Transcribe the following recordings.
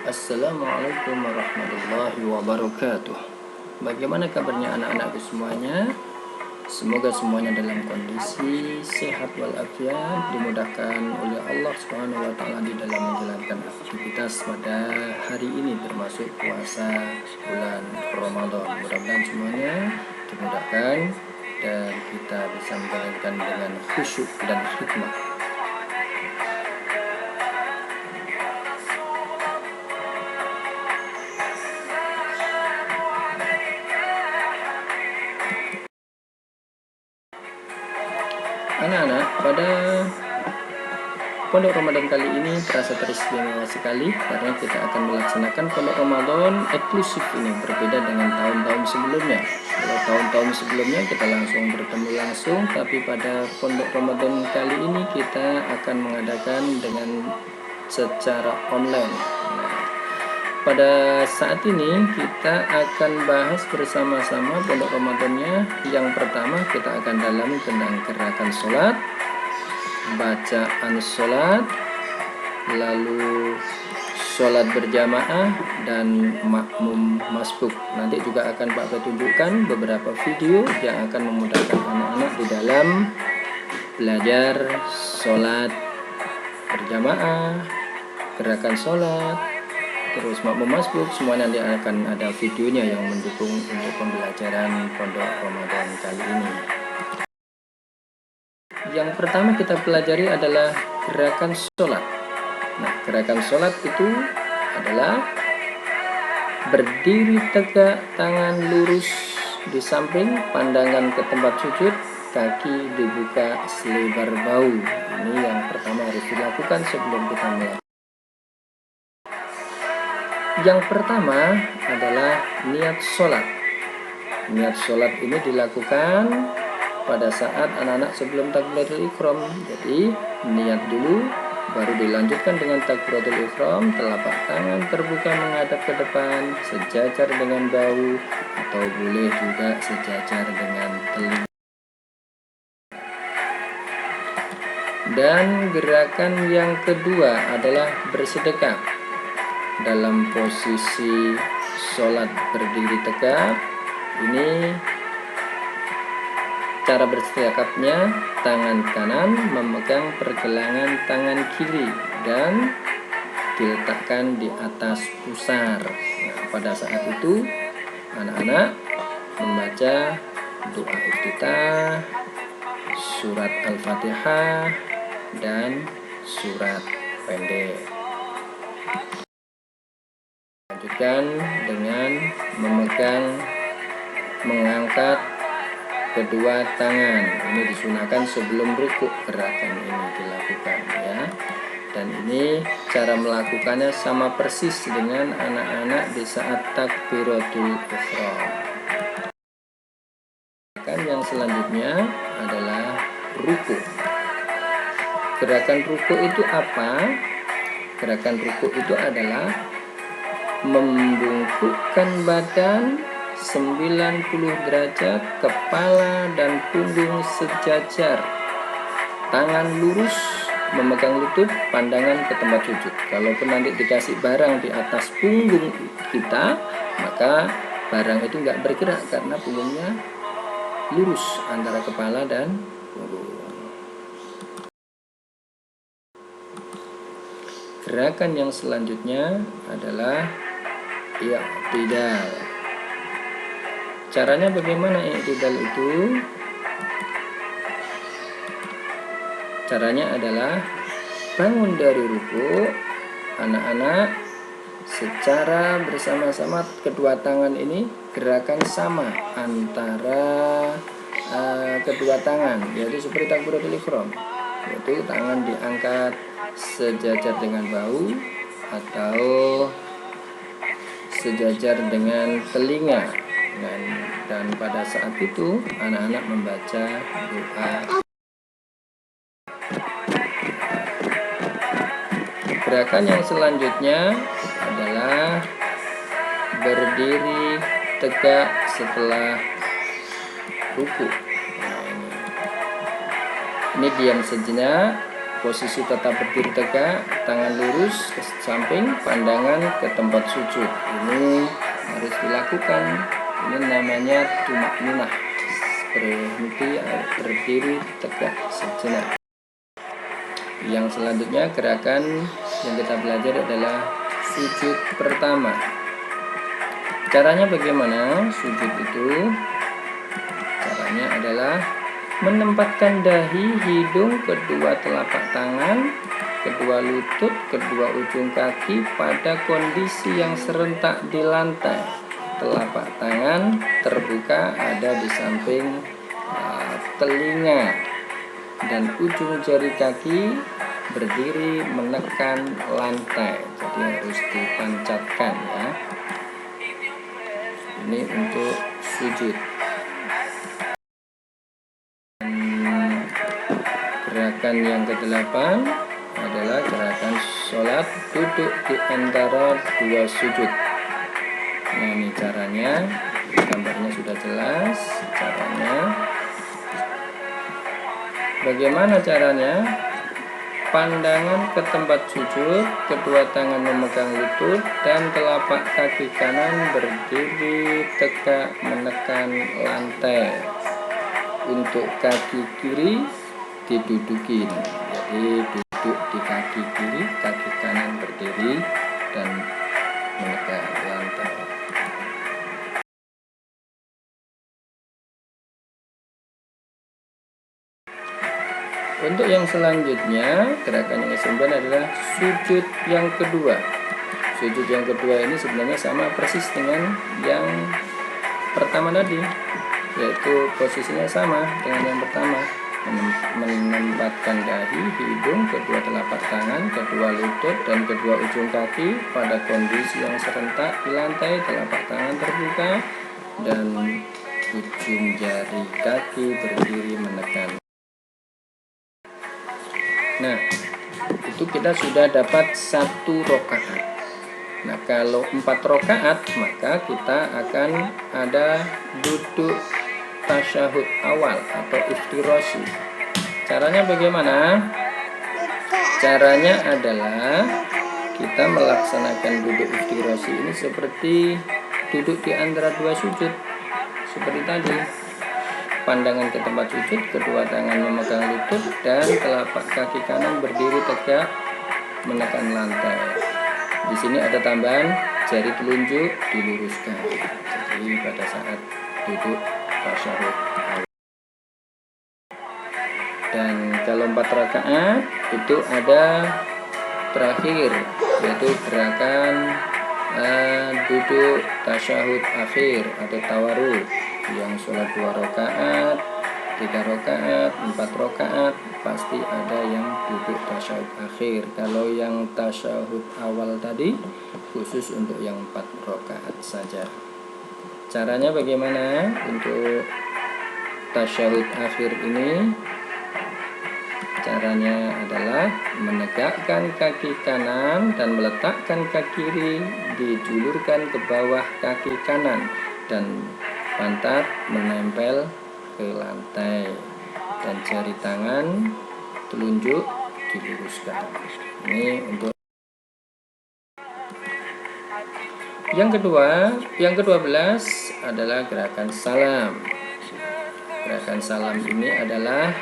Assalamualaikum warahmatullahi wabarakatuh. Bagaimana kabarnya anak-anakku semuanya? Semoga semuanya dalam kondisi sehat walafiat, dimudahkan oleh Allah Subhanahu wa taala di dalam menjalankan aktivitas pada hari ini, termasuk puasa bulan Ramadan. Mudah-mudahan semuanya dimudahkan dan kita bisa menjalankan dengan khusyuk dan hikmah. Anak-anak, pada Pondok Ramadan kali ini terasa teristimewa sekali karena kita akan melaksanakan Pondok Ramadan eksklusif ini, berbeda dengan tahun-tahun sebelumnya. Kalau tahun-tahun sebelumnya kita langsung bertemu langsung, tapi pada Pondok Ramadan kali ini kita akan mengadakan dengan secara online. Pada saat ini kita akan bahas bersama-sama Pondok Ramadannya. Yang pertama kita akan dalami tentang gerakan sholat, bacaan sholat, lalu sholat berjamaah dan makmum masbuk. Nanti juga akan Pak tunjukkan beberapa video yang akan memudahkan anak-anak di dalam belajar sholat berjamaah, gerakan sholat, terus makmum masbuk. Semua nanti akan ada videonya yang mendukung untuk pembelajaran Pondok Ramadan kali ini. Yang pertama kita pelajari adalah gerakan sholat. Nah, gerakan sholat itu adalah berdiri tegak, tangan lurus di samping, pandangan ke tempat sujud, kaki dibuka selebar bahu. Ini yang pertama harus dilakukan sebelum kita mulai. Yang pertama adalah niat sholat. Niat sholat ini dilakukan pada saat anak-anak sebelum takbiratul ihram. Jadi niat dulu, baru dilanjutkan dengan takbiratul ihram. Telapak tangan terbuka menghadap ke depan, sejajar dengan bahu, atau boleh juga sejajar dengan telinga. Dan gerakan yang kedua adalah bersedekah. Dalam posisi sholat berdiri tegak, ini cara bersedekahnya, tangan kanan memegang pergelangan tangan kiri dan diletakkan di atas pusar. Nah, pada saat itu anak-anak membaca doa iftitah, surat Al-Fatihah, dan surat pendek. Lanjutkan dengan mengangkat kedua tangan. Ini disunahkan sebelum rukuk, gerakan ini dilakukan ya. Dan ini cara melakukannya sama persis dengan anak-anak di saat takbiratul ihram. Gerakan yang selanjutnya adalah ruku. Gerakan ruku itu apa? Gerakan ruku itu adalah membungkukkan badan 90 derajat, kepala dan punggung sejajar, tangan lurus memegang lutut, pandangan ke tempat sujud. Kalaupun nanti dikasih barang di atas punggung kita, maka barang itu nggak bergerak karena punggungnya lurus antara kepala dan punggung. Gerakan yang selanjutnya adalah i'tidal. Caranya bagaimana i'tidal itu? Caranya adalah bangun dari ruku, anak-anak secara bersama-sama kedua tangan ini gerakan sama antara kedua tangan, yaitu seperti takbiratul ihram, yaitu tangan diangkat sejajar dengan bahu atau sejajar dengan telinga. Dan pada saat itu anak-anak membaca doa. Gerakan yang selanjutnya adalah berdiri tegak setelah ruku. Nah, ini diam sejenak, posisi tetap berdiri tegak, tangan lurus ke samping, pandangan ke tempat sujud. Ini harus dilakukan. Ini namanya tumak ninah. Berhenti, berdiri tegak sejenak. Yang selanjutnya gerakan yang kita belajar adalah sujud pertama. Caranya bagaimana? Sujud itu caranya adalah menempatkan dahi, hidung, kedua telapak tangan, kedua lutut, kedua ujung kaki pada kondisi yang serentak di lantai. Telapak tangan terbuka ada di samping telinga, dan ujung jari kaki berdiri menekan lantai. Jadi harus dipancatkan ya. Ini untuk sujud. Gerakan yang ke-8 adalah gerakan sholat duduk di antara dua sujud. Nah, ini caranya, gambarnya sudah jelas caranya. Bagaimana caranya? Pandangan ke tempat sujud, kedua tangan memegang lutut, dan telapak kaki kanan berdiri tegak menekan lantai. Untuk kaki kiri didudukin, jadi duduk di kaki kiri, kaki kanan berdiri dan menekan lantai. Untuk yang selanjutnya, gerakan yang ke-9 adalah sujud yang kedua. Sujud yang kedua ini sebenarnya sama persis dengan yang pertama tadi, yaitu posisinya sama dengan yang pertama. Menempatkan dahi, hidung, kedua telapak tangan, kedua lutut, dan kedua ujung kaki pada kondisi yang serentak di lantai. Telapak tangan terbuka dan ujung jari kaki berdiri menekan. Nah, itu kita sudah dapat 1 rakaat. Nah, kalau 4 rakaat, maka kita akan ada duduk tasyahud awal atau iftirasy. Caranya bagaimana? Caranya adalah kita melaksanakan duduk iftirasy ini seperti duduk di antara dua sujud. Seperti tadi. Pandangan ke tempat sujud, kedua tangan memegang lutut, dan telapak kaki kanan berdiri tegak menekan lantai. Di sini ada tambahan jari telunjuk diluruskan. Jadi pada saat duduk tasyahud. Dan kalau 4 rakaat itu ada terakhir, yaitu gerakan duduk tasyahud akhir atau tawarruk. Yang sholat 2 rakaat, 3 rakaat, 4 rakaat pasti ada yang duduk tasyahud akhir. Kalau yang tasyahud awal tadi khusus untuk yang 4 rakaat saja. Caranya bagaimana untuk tasyahud akhir ini? Caranya adalah menegakkan kaki kanan dan meletakkan kaki kiri dijulurkan ke bawah kaki kanan dan pantat menempel ke lantai, dan jari tangan telunjuk diluruskan. Ini untuk yang kedua. Yang ke-12 adalah gerakan salam. Gerakan salam ini adalah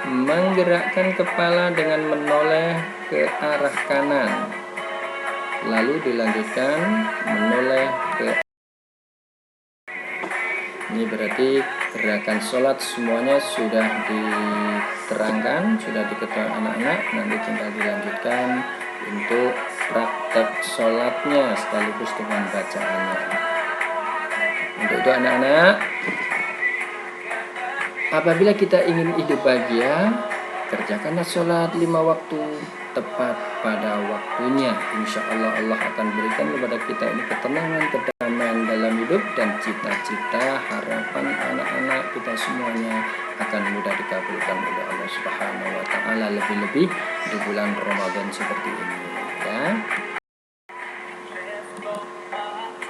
menggerakkan kepala dengan menoleh ke arah kanan, lalu dilanjutkan menoleh ke. Ini berarti gerakan sholat semuanya sudah diterangkan, sudah diketahui anak-anak. Nanti tinggal dilanjutkan untuk praktek sholatnya sekaligus dengan bacaannya. Untuk itu anak-anak, apabila kita ingin hidup bahagia, kerjakanlah sholat 5 waktu tepat pada waktunya. Insya Allah Allah akan berikan kepada kita ini ketenangan, kedamaian dalam hidup, dan cita-cita harapan anak-anak kita semuanya akan mudah dikabulkan oleh Allah Subhanahu wa Ta'ala, lebih-lebih di bulan Ramadan seperti ini ya.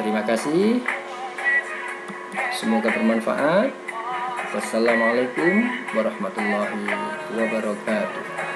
Terima kasih, semoga bermanfaat. Wassalamualaikum warahmatullahi wabarakatuh.